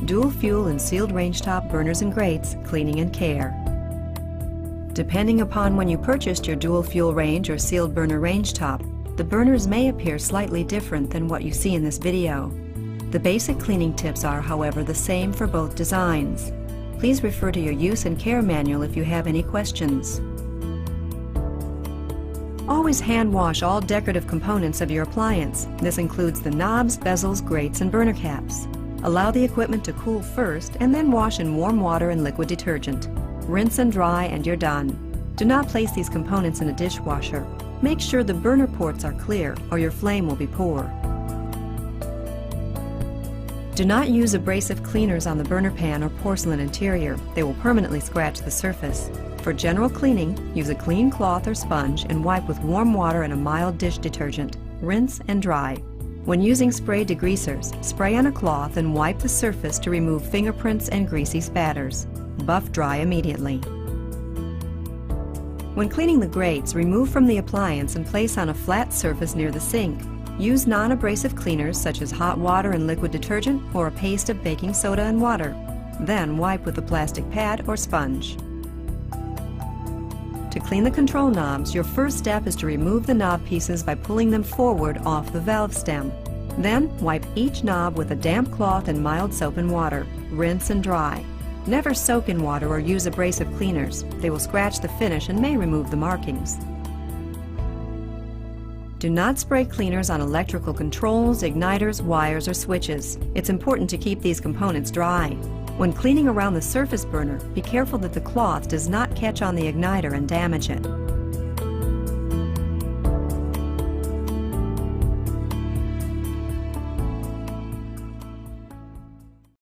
dual fuel and sealed rangetop burners and grates, cleaning and care. Depending upon when you purchased your dual fuel range or sealed burner rangetop, the burners may appear slightly different than what you see in this video. The basic cleaning tips are, however, the same for both designs. Please refer to your use and care manual if you have any questions. Always hand wash all decorative components of your appliance. This includes the knobs, bezels, grates, and burner caps. Allow the equipment to cool first and then wash in warm water and liquid detergent. Rinse and dry and you're done. Do not place these components in a dishwasher. Make sure the burner ports are clear or your flame will be poor. Do not use abrasive cleaners on the burner pan or porcelain interior. They will permanently scratch the surface. For general cleaning, use a clean cloth or sponge and wipe with warm water and a mild dish detergent. Rinse and dry. When using spray degreasers, spray on a cloth and wipe the surface to remove fingerprints and greasy spatters. Buff dry immediately. When cleaning the grates, remove from the appliance and place on a flat surface near the sink. Use non-abrasive cleaners such as hot water and liquid detergent or a paste of baking soda and water. Then wipe with a plastic pad or sponge. To clean the control knobs, your first step is to remove the knob pieces by pulling them forward off the valve stem. Then wipe each knob with a damp cloth and mild soap and water. Rinse and dry. Never soak in water or use abrasive cleaners. They will scratch the finish and may remove the markings. Do not spray cleaners on electrical controls, igniters, wires, or switches. It's important to keep these components dry. When cleaning around the surface burner, be careful that the cloth does not catch on the igniter and damage it.